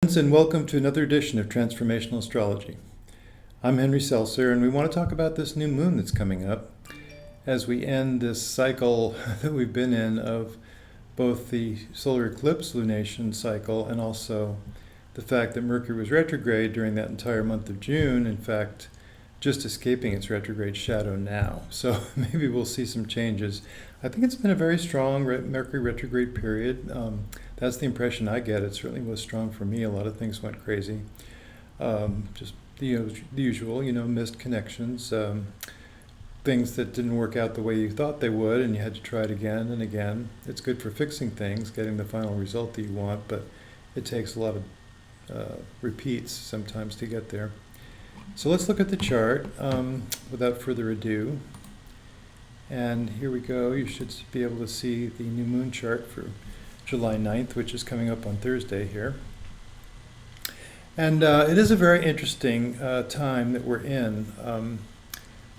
friends, and welcome to another edition of Transformational Astrology. I'm Henry Seltzer, and we want to talk about this new moon that's coming up as we end this cycle that we've been in of both the solar eclipse lunation cycle and also the fact that Mercury was retrograde during that entire month of June, in fact, just escaping its retrograde shadow now. So maybe we'll see some changes. I think it's been a very strong Mercury retrograde period. That's the impression I get. It certainly was strong for me. A lot of things went crazy. Just the usual, missed connections, things that didn't work out the way you thought they would, and you had to try it again and again. It's good for fixing things, getting the final result that you want, but it takes a lot of repeats sometimes to get there. So let's look at the chart without further ado. And here we go. You should be able to see the new moon chart for July 9th, which is coming up on Thursday here. And it is a very interesting time that we're in,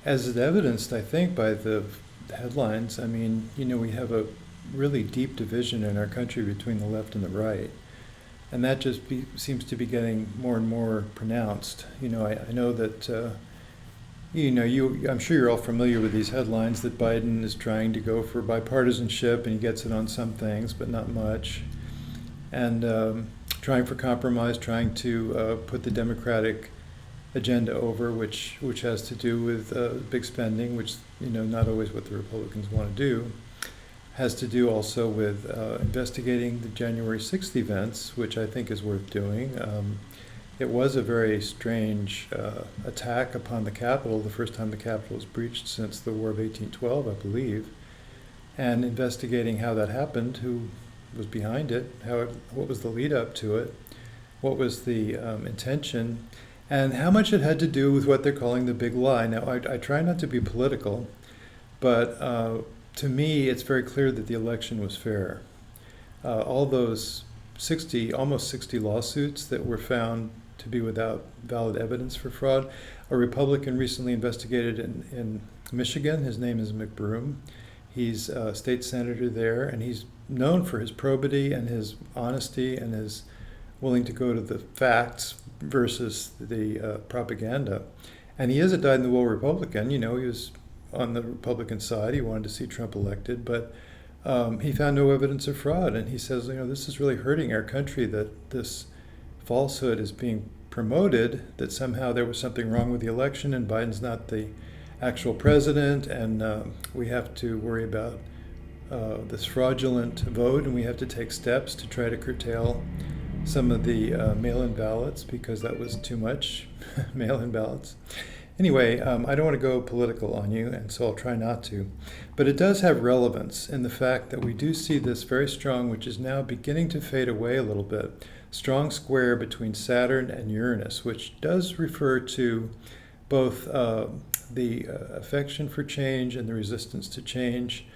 as is evidenced, I think, by the headlines. I mean, we have a really deep division in our country between the left and the right. And that just seems to be getting more and more pronounced. I know that, I'm sure you're all familiar with these headlines that Biden is trying to go for bipartisanship, and he gets it on some things, but not much. And trying for compromise, trying to put the Democratic agenda over, which has to do with big spending, which, not always what the Republicans want to do. Has to do also with investigating the January 6th events, which I think is worth doing. It was a very strange attack upon the Capitol, the first time the Capitol was breached since the War of 1812, I believe, and investigating how that happened, who was behind it, what was the lead up to it, what was the intention, and how much it had to do with what they're calling the big lie. Now, I try not to be political, but to me, it's very clear that the election was fair. All those almost 60 lawsuits that were found to be without valid evidence for fraud. A Republican recently investigated in Michigan. His name is McBroom. He's a state senator there, and he's known for his probity and his honesty and his willing to go to the facts versus the propaganda. And he is a dyed-in-the-wool Republican. He was on the Republican side. He wanted to see Trump elected, but he found no evidence of fraud. And he says, this is really hurting our country, that this falsehood is being promoted, that somehow there was something wrong with the election and Biden's not the actual president, and we have to worry about this fraudulent vote, and we have to take steps to try to curtail some of the mail-in ballots, because that was too much mail-in ballots. Anyway, I don't want to go political on you, and so I'll try not to. But it does have relevance in the fact that we do see this very strong, which is now beginning to fade away a little bit, strong square between Saturn and Uranus, which does refer to both the affection for change and the resistance to change,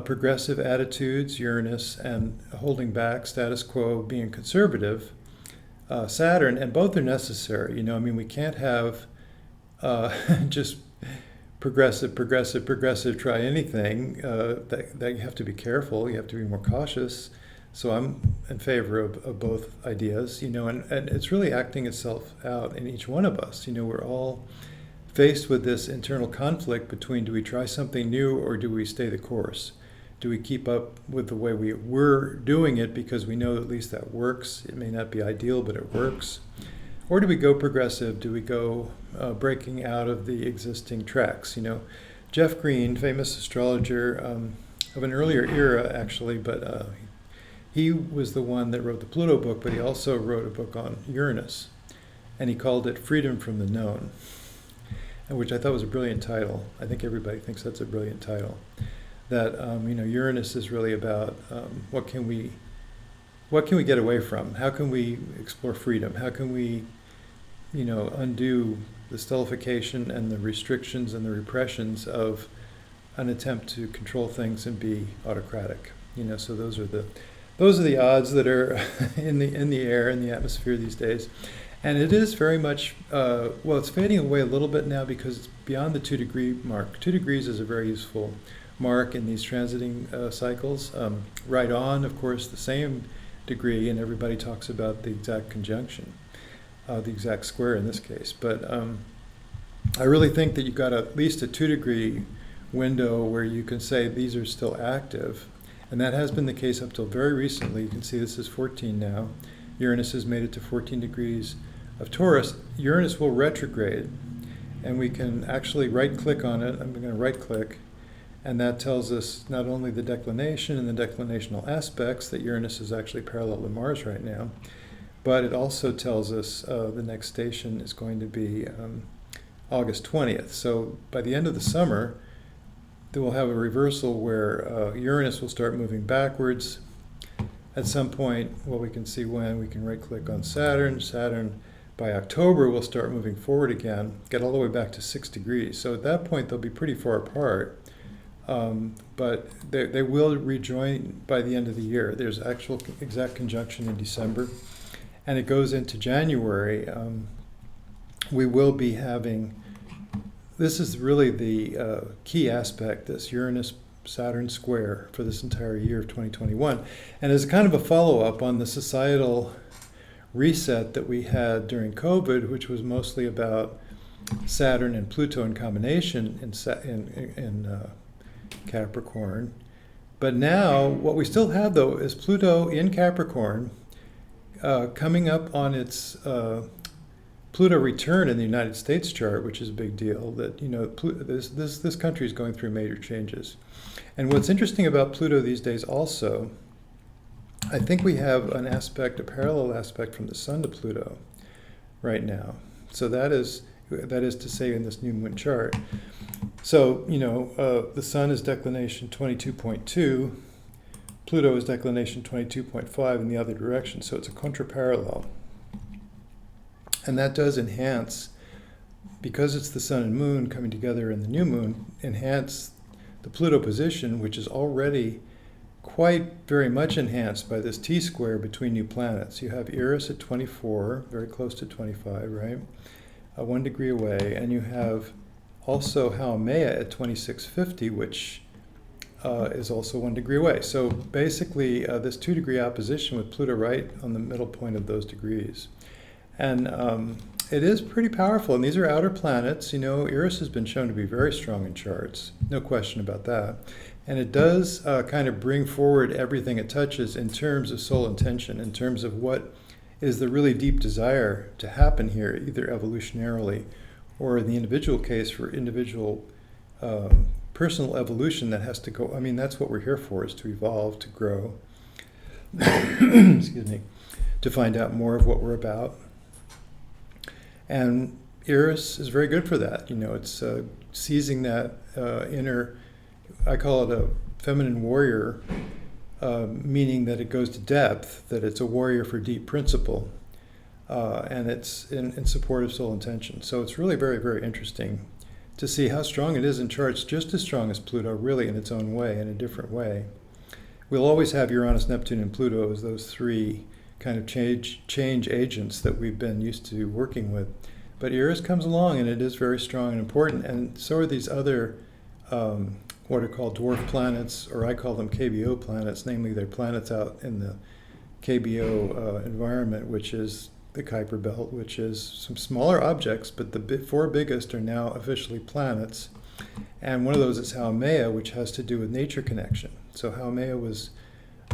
progressive attitudes, Uranus, and holding back, status quo, being conservative, Saturn, and both are necessary. We can't have just progressive, try anything. That you have to be careful, you have to be more cautious. So I'm in favor of both ideas, and it's really acting itself out in each one of us. We're all faced with this internal conflict between, do we try something new or do we stay the course? Do we keep up with the way we were doing it because we know at least that works? It may not be ideal, but it works. Or do we go progressive? Do we go breaking out of the existing tracks? Jeff Green, famous astrologer of an earlier era, actually, but he was the one that wrote the Pluto book, but he also wrote a book on Uranus, and he called it Freedom from the Known, which I thought was a brilliant title. I think everybody thinks that's a brilliant title. That Uranus is really about what can we get away from? How can we explore freedom? How can we, undo the stullification and the restrictions and the repressions of an attempt to control things and be autocratic? So those are the odds that are in the air, in the atmosphere these days. And it is very much, it's fading away a little bit now because it's beyond the 2-degree mark. 2 degrees is a very useful mark in these transiting cycles. Right on, of course, the same degree, and everybody talks about the exact conjunction, the exact square in this case. But I really think that you've got at least a 2-degree window where you can say these are still active. And that has been the case up till very recently. You can see this is 14 now. Uranus has made it to 14 degrees of Taurus. Uranus will retrograde, and we can actually right-click on it. I'm going to right-click, and that tells us not only the declination and the declinational aspects, that Uranus is actually parallel to Mars right now, but it also tells us the next station is going to be August 20th. So by the end of the summer, we'll have a reversal where Uranus will start moving backwards. At some point, well, we can see when, we can right-click on Saturn. Saturn, by October, will start moving forward again, get all the way back to 6 degrees. So at that point, they'll be pretty far apart. But they will rejoin by the end of the year. There's actual exact conjunction in December. And it goes into January. We will be having, this is really the key aspect, this Uranus-Saturn square for this entire year of 2021. And as a kind of a follow-up on the societal reset that we had during COVID, which was mostly about Saturn and Pluto in combination in Capricorn. But now, what we still have, though, is Pluto in Capricorn coming up on its Pluto return in the United States chart, which is a big deal. That, you know, this country is going through major changes. And what's interesting about Pluto these days also, I think we have an aspect, a parallel aspect from the Sun to Pluto right now. So that is to say in this new moon chart. So, you know, the Sun is declination 22.2, Pluto is declination 22.5 in the other direction, so it's a contraparallel. And that does enhance, because it's the Sun and Moon coming together in the new moon, enhance the Pluto position, which is already quite very much enhanced by this T-square between new planets. You have Eris at 24, very close to 25, right? 1 degree away, and you have also Haumea at 2650, which is also 1 degree away. So basically, this 2-degree opposition with Pluto right on the middle point of those degrees. And it is pretty powerful, and these are outer planets. You know, Eris has been shown to be very strong in charts, no question about that. And it does kind of bring forward everything it touches in terms of soul intention, in terms of what is the really deep desire to happen here, either evolutionarily or in the individual case for individual personal evolution that has to go. I mean, that's what we're here for, is to evolve, to grow, excuse me, to find out more of what we're about. And Eris is very good for that. You know, it's seizing that inner, I call it a feminine warrior, meaning that it goes to depth, that it's a warrior for deep principle, and it's in support of soul intention. So it's really very, very interesting to see how strong it is in charts, just as strong as Pluto, really in its own way, in a different way. We'll always have Uranus, Neptune, and Pluto as those three kind of change agents that we've been used to working with. But Eris comes along, and it is very strong and important, and so are these other what are called dwarf planets, or I call them KBO planets, namely they're planets out in the KBO environment, which is the Kuiper Belt, which is some smaller objects, but the 4 biggest are now officially planets. And one of those is Haumea, which has to do with nature connection. So Haumea was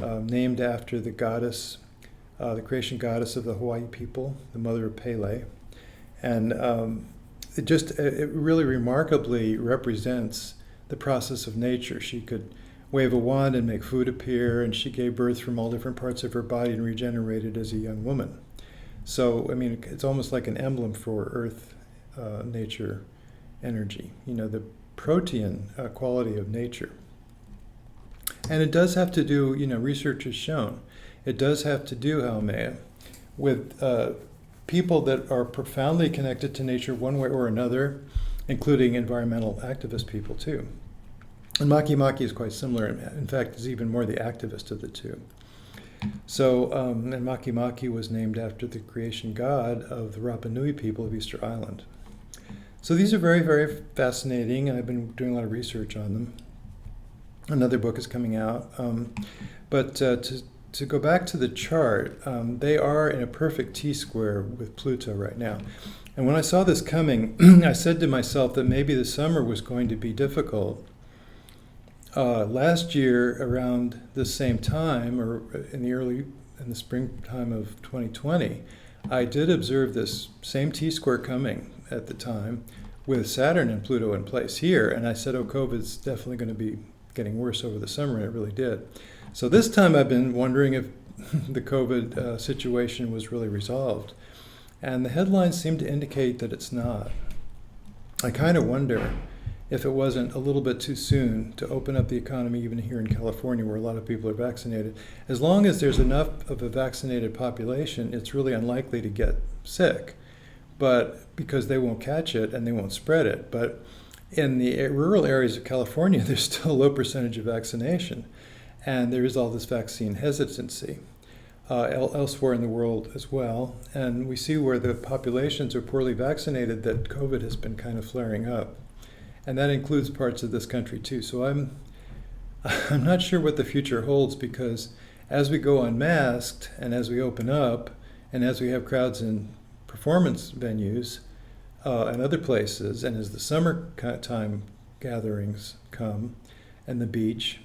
named after the goddess, the creation goddess of the Hawaii people, the mother of Pele. And it really remarkably represents the process of nature. She could wave a wand and make food appear, and she gave birth from all different parts of her body and regenerated as a young woman. So, I mean, it's almost like an emblem for Earth nature energy, you know, the protean quality of nature. And it does have to do, you know, research has shown, it does have to do, Haumea, with people that are profoundly connected to nature one way or another, including environmental activist people too. And Maki is quite similar. In fact, is even more the activist of the two. So, and Maki was named after the creation god of the Rapa Nui people of Easter Island. So these are very, very fascinating, and I've been doing a lot of research on them. Another book is coming out. But to to go back to the chart, they are in a perfect T-square with Pluto right now. And when I saw this coming, I said to myself that maybe the summer was going to be difficult. Last year, around the same time, or in the springtime of 2020, I did observe this same T-square coming at the time with Saturn and Pluto in place here. And I said, oh, COVID's definitely going to be getting worse over the summer, and it really did. So this time I've been wondering if the COVID situation was really resolved. And the headlines seem to indicate that it's not. I kind of wonder if it wasn't a little bit too soon to open up the economy, even here in California, where a lot of people are vaccinated. As long as there's enough of a vaccinated population, it's really unlikely to get sick, but because they won't catch it and they won't spread it. But in the rural areas of California, there's still a low percentage of vaccination, and there is all this vaccine hesitancy. Elsewhere in the world as well. And we see where the populations are poorly vaccinated that COVID has been kind of flaring up. And that includes parts of this country too. So I'm not sure what the future holds, because as we go unmasked and as we open up and as we have crowds in performance venues and other places, and as the summertime gatherings come and the beach,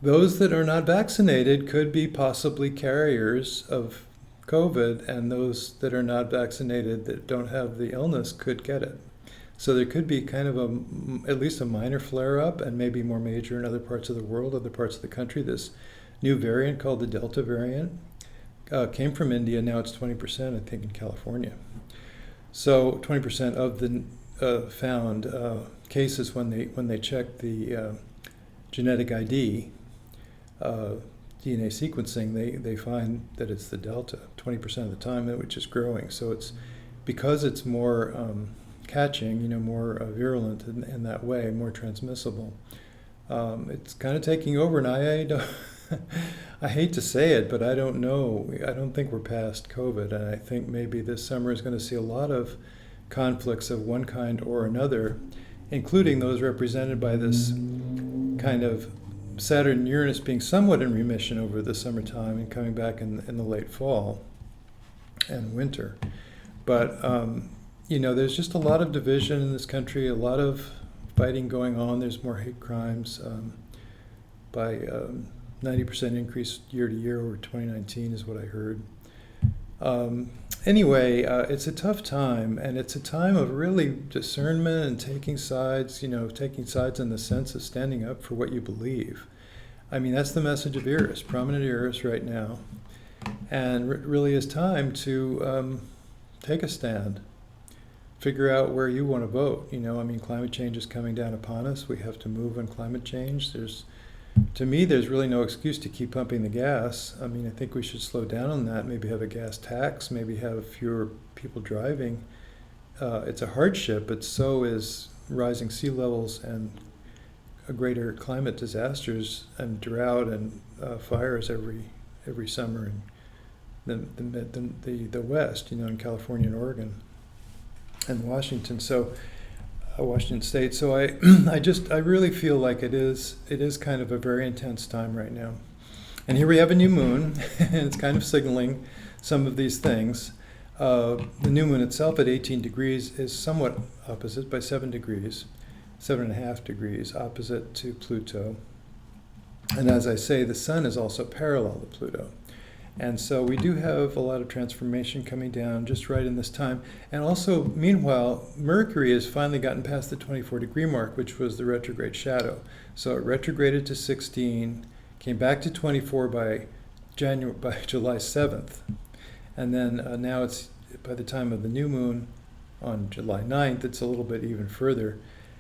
those that are not vaccinated could be possibly carriers of COVID, and those that are not vaccinated that don't have the illness could get it. So there could be kind of at least a minor flare-up, and maybe more major in other parts of the world, other parts of the country. This new variant called the Delta variant came from India. Now it's 20%, I think, in California. So 20% of the found cases when they check the genetic ID, DNA sequencing, they find that it's the Delta 20% of the time, which is growing. So it's because it's more catching, more virulent in that way, more transmissible. It's kind of taking over, and I hate to say it, but I don't know. I don't think we're past COVID, and I think maybe this summer is going to see a lot of conflicts of one kind or another, including those represented by this kind of Saturn-Uranus being somewhat in remission over the summertime and coming back in the late fall and winter. But, there's just a lot of division in this country, a lot of fighting going on. There's more hate crimes by 90% increase year to year over 2019 is what I heard. Anyway, it's a tough time, and it's a time of really discernment and taking sides, taking sides in the sense of standing up for what you believe. I mean, that's the message of Eris, prominent Eris right now. And it really is time to take a stand, figure out where you want to vote. Climate change is coming down upon us. We have to move on climate change. To me, there's really no excuse to keep pumping the gas. I think we should slow down on that, maybe have a gas tax, maybe have fewer people driving. It's a hardship, but so is rising sea levels and greater climate disasters and drought and fires every summer in the West, in California and Oregon and Washington. So Washington State. So I really feel like it is kind of a very intense time right now. And here we have a new moon, and it's kind of signaling some of these things. The new moon itself at 18 degrees is somewhat opposite by 7 degrees, 7.5 degrees opposite to Pluto. And as I say, the sun is also parallel to Pluto. And so we do have a lot of transformation coming down just right in this time. And also, meanwhile, Mercury has finally gotten past the 24-degree mark, which was the retrograde shadow. So it retrograded to 16, came back to 24 by July 7th. And then now it's, by the time of the new moon on July 9th, it's a little bit even further.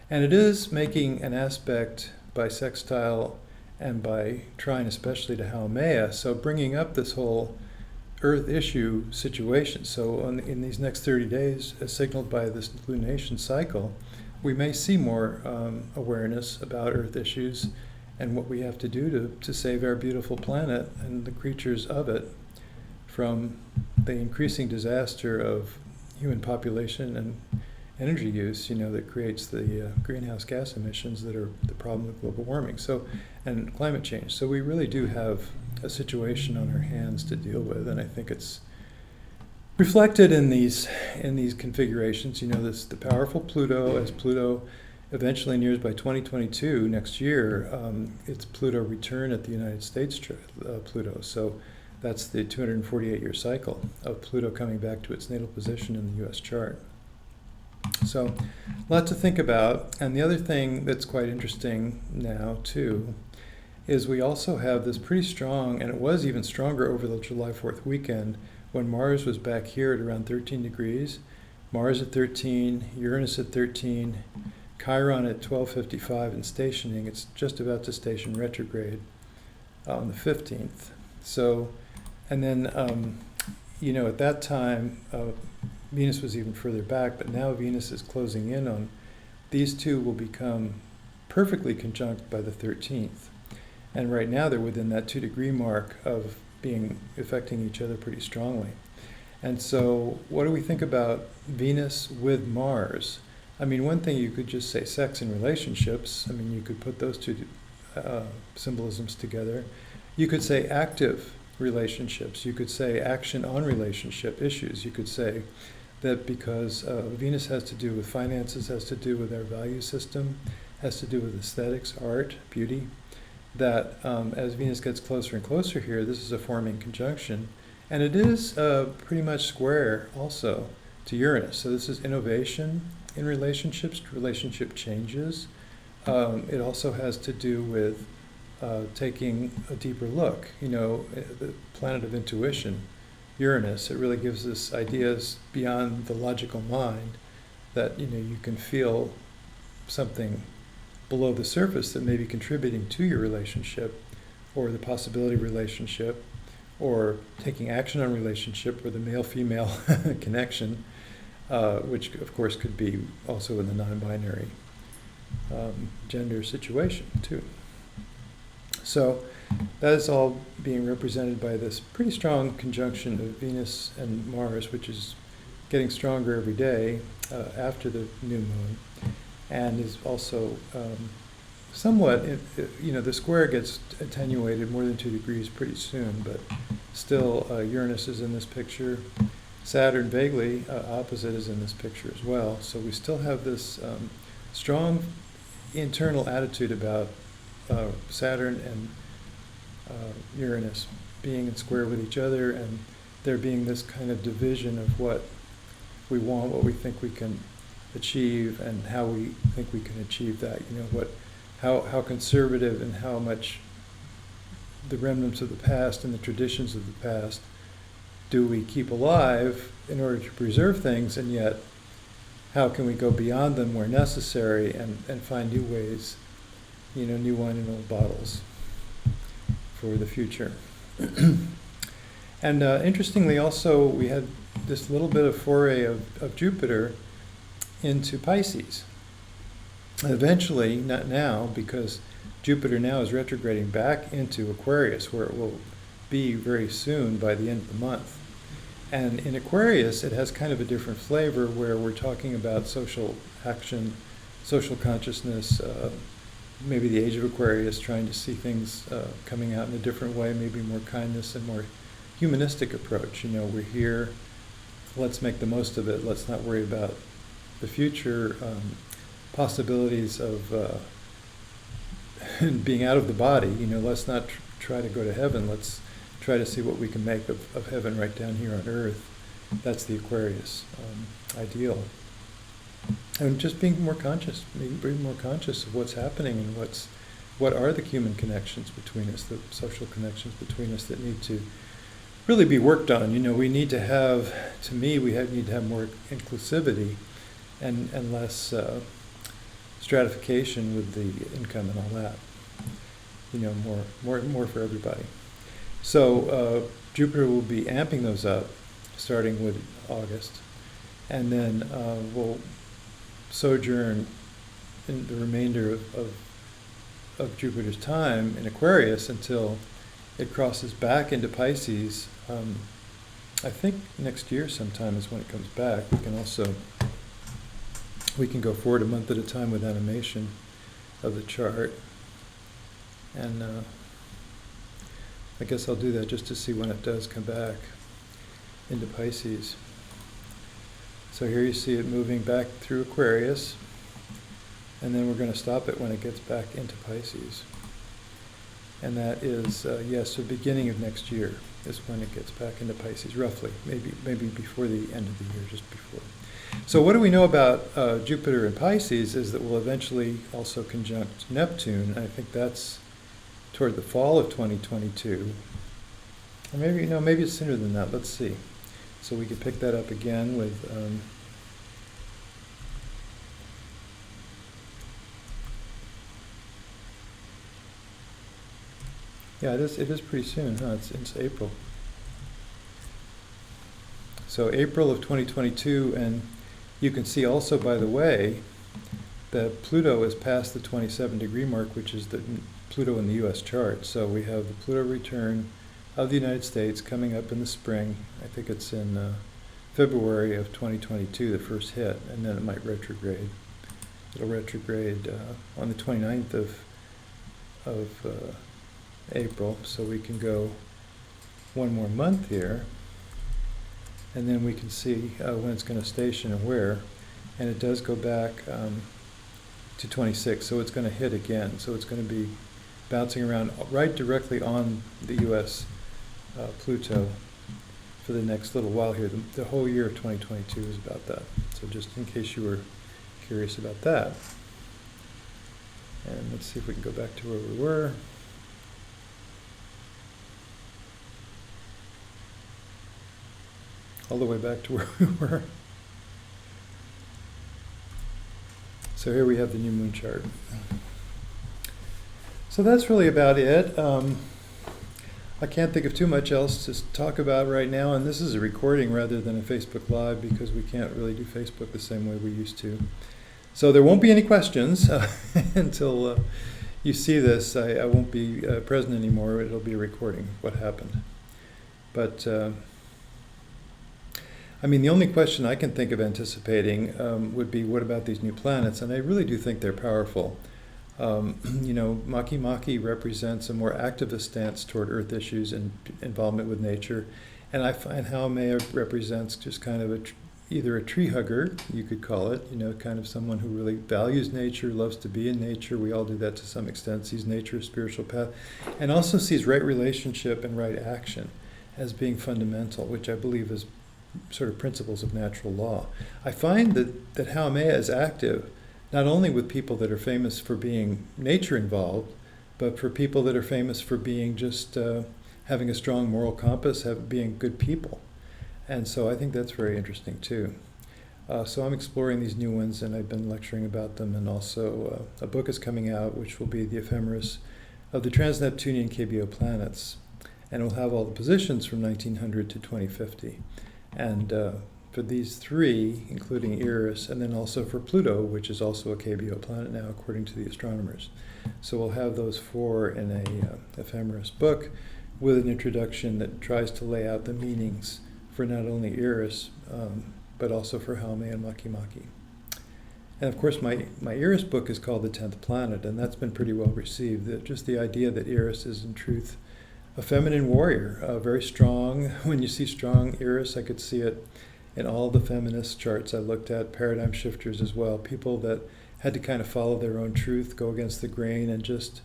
And it is making an aspect by sextile and by trine especially to Haumea, so bringing up this whole Earth issue situation. So in these next 30 days, as signaled by this lunation cycle, we may see more awareness about Earth issues and what we have to do to save our beautiful planet and the creatures of it from the increasing disaster of human population and energy use, that creates the greenhouse gas emissions that are the problem with global warming. So, and climate change. So we really do have a situation on our hands to deal with, and I think it's reflected in these configurations. The powerful Pluto, as Pluto eventually nears by 2022 next year, it's Pluto return at the United States Pluto. So that's the 248-year cycle of Pluto coming back to its natal position in the U.S. chart. So, a lot to think about. And the other thing that's quite interesting now, too, is we also have this pretty strong, and it was even stronger over the July 4th weekend, when Mars was back here at around 13 degrees, Mars at 13, Uranus at 13, Chiron at 12:55 and stationing. It's just about to station retrograde on the 15th. So, and then, at that time, Venus was even further back, but now Venus is closing in on, these two will become perfectly conjunct by the 13th. And right now they're within that 2-degree mark of affecting each other pretty strongly. And so what do we think about Venus with Mars? I mean, one thing you could just say sex and relationships. I mean, you could put those two symbolisms together. You could say active relationships. You could say action on relationship issues. You could say that because Venus has to do with finances, has to do with our value system, has to do with aesthetics, art, beauty, that as Venus gets closer and closer here, this is a forming conjunction. And it is pretty much square also to Uranus. So this is innovation in relationships, relationship changes. It also has to do with taking a deeper look, the planet of intuition, Uranus. It really gives us ideas beyond the logical mind that, you can feel something below the surface that may be contributing to your relationship or the possibility of relationship or taking action on relationship or the male-female connection, which of course could be also in the non-binary gender situation too. So that is all being represented by this pretty strong conjunction of Venus and Mars, which is getting stronger every day after the new moon, and is also somewhat, the square gets attenuated more than 2 degrees pretty soon, but still Uranus is in this picture. Saturn, vaguely opposite, is in this picture as well. So we still have this strong internal attitude about Saturn and Uranus being in square with each other, and there being this kind of division of what we want, what we think we can achieve, and how we think we can achieve that. How conservative and how much the remnants of the past and the traditions of the past do we keep alive in order to preserve things, and yet how can we go beyond them where necessary and find new ways, new wine in old bottles for the future. And interestingly also, we had this little bit of foray of Jupiter into Pisces. Eventually, not now, because Jupiter now is retrograding back into Aquarius, where it will be very soon by the end of the month. And in Aquarius, it has kind of a different flavor, where we're talking about social action, social consciousness, maybe the age of Aquarius, trying to see things coming out in a different way, maybe more kindness and more humanistic approach. We're here, let's make the most of it, let's not worry about the future possibilities of being out of the body. Let's not try to go to heaven, let's try to see what we can make of heaven right down here on Earth. That's the Aquarius ideal. And just being more conscious, being more conscious of what's happening and what are the human connections between us, the social connections between us that need to really be worked on. We need to have, to me, need to have more inclusivity and less stratification with the income and all that. More for everybody. So Jupiter will be amping those up, starting with August, and then we'll sojourn in the remainder of Jupiter's time in Aquarius until it crosses back into Pisces. I think next year sometime is when it comes back. We can also we can go forward a month at a time with animation of the chart. And I guess I'll do that just to see when it does come back into Pisces. So here you see it moving back through Aquarius, and then we're going to stop it when it gets back into Pisces. And that is, yes, the beginning of next year is when it gets back into Pisces, roughly, maybe before the end of the year, just before. So what do we know about Jupiter in Pisces is that we'll eventually also conjunct Neptune, and I think that's toward the fall of 2022. Or maybe, maybe it's sooner than that. Let's see. So we could pick that up again with yeah, it is pretty soon, huh? It's April. So April of 2022, and you can see also, by the way, that Pluto is past the 27-degree mark, which is the Pluto in the U.S. chart. So we have the Pluto return of the United States coming up in the spring. I think it's in February of 2022, the first hit, and then it might retrograde. It'll retrograde on the 29th of April, so we can go one more month here, and then we can see when it's going to station and where, and it does go back to 26, so it's going to hit again, so it's going to be bouncing around right directly on the U.S. Pluto for the next little while here. The whole year of 2022 is about that, so just in case you were curious about that. And let's see if we can go back to where we were. All the way back to where we were. So here we have the new moon chart. So that's really about it. I can't think of too much else to talk about right now, and this is a recording rather than a Facebook Live because we can't really do Facebook the same way we used to. So there won't be any questions until you see this. I won't be present anymore. It'll be a recording of what happened. But I mean, the only question I can think of anticipating would be, what about these new planets? And I really do think they're powerful. Maki represents a more activist stance toward Earth issues and involvement with nature. And I find Haumea represents just kind of either a tree hugger, you could call it, kind of someone who really values nature, loves to be in nature. We all do that to some extent, sees nature as spiritual path, and also sees right relationship and right action as being fundamental, which I believe is sort of principles of natural law. I find that Haumea is active not only with people that are famous for being nature involved, but for people that are famous for being just having a strong moral compass, being good people. And so I think that's very interesting too. So I'm exploring these new ones, and I've been lecturing about them, and also a book is coming out which will be the ephemeris of the trans-Neptunian KBO planets, and it will have all the positions from 1900 to 2050. And for these three, including Eris, and then also for Pluto, which is also a KBO planet now, according to the astronomers. So we'll have those four in a ephemeris book with an introduction that tries to lay out the meanings for not only Eris, but also for Haumea and Maki. And of course, my Eris book is called The 10th Planet, and that's been pretty well received. Just the idea that Eris is in truth a feminine warrior, very strong. When you see strong Eris, I could see it in all the feminist charts I looked at, paradigm shifters as well, people that had to kind of follow their own truth, go against the grain, and just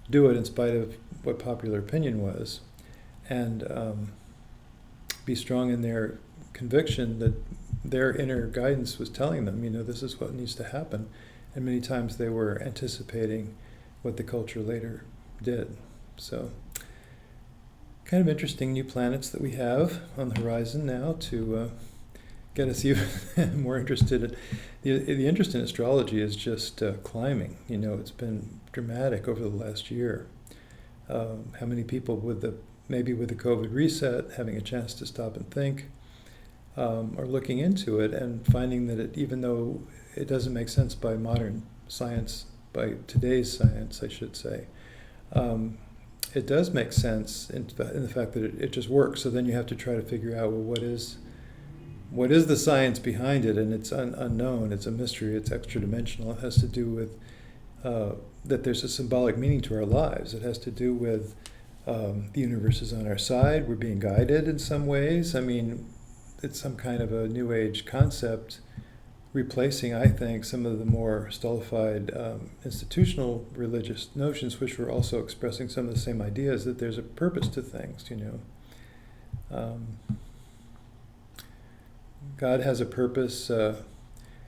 do it in spite of what popular opinion was, and be strong in their conviction that their inner guidance was telling them, this is what needs to happen. And many times they were anticipating what the culture later did. So kind of interesting new planets that we have on the horizon now to get us even more interested. The interest in astrology is just climbing. It's been dramatic over the last year. How many people maybe with the COVID reset, having a chance to stop and think, are looking into it and finding that even though it doesn't make sense by modern science, by today's science, I should say, it does make sense in the fact that it just works. So then you have to try to figure out, well, what is the science behind it? And it's unknown, it's a mystery, it's extra dimensional. It has to do with that there's a symbolic meaning to our lives. It has to do with the universe is on our side, we're being guided in some ways. I mean, it's some kind of a New Age concept, replacing, I think, some of the more stultified institutional religious notions, which were also expressing some of the same ideas, that there's a purpose to things, you know. God has a purpose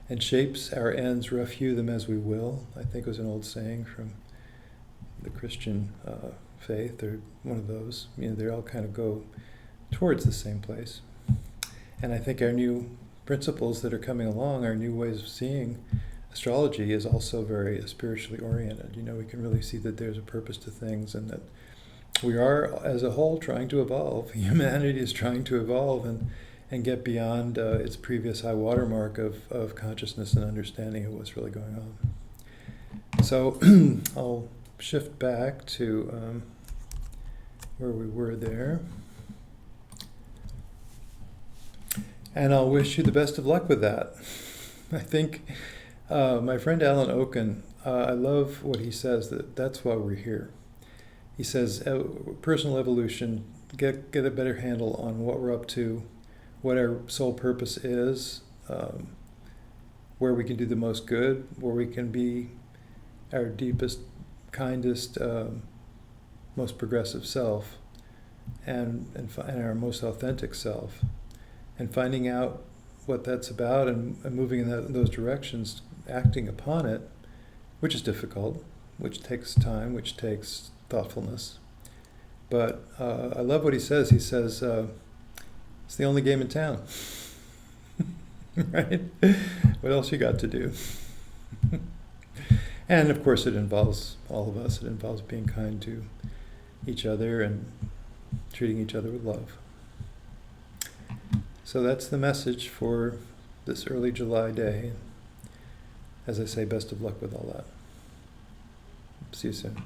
and shapes our ends, rough hew them as we will, I think was an old saying from the Christian faith, or one of those. You know, they all kind of go towards the same place. And I think our new principles that are coming along, our new ways of seeing astrology, is also very spiritually oriented. You know, we can really see that there's a purpose to things, and that we are, as a whole, trying to evolve. Humanity is trying to evolve and get beyond its previous high watermark of consciousness and understanding of what's really going on. So I'll shift back to where we were there. And I'll wish you the best of luck with that. I think my friend Alan Oken, I love what he says, that's why we're here. He says personal evolution, get a better handle on what we're up to, what our sole purpose is, where we can do the most good, where we can be our deepest, kindest, most progressive self, and our most authentic self. And finding out what that's about and moving in those directions, acting upon it, which is difficult, which takes time, which takes thoughtfulness. But I love what he says. He says, it's the only game in town. Right? What else you got to do? And of course it involves all of us. It involves being kind to each other and treating each other with love. So that's the message for this early July day. As I say, best of luck with all that. See you soon.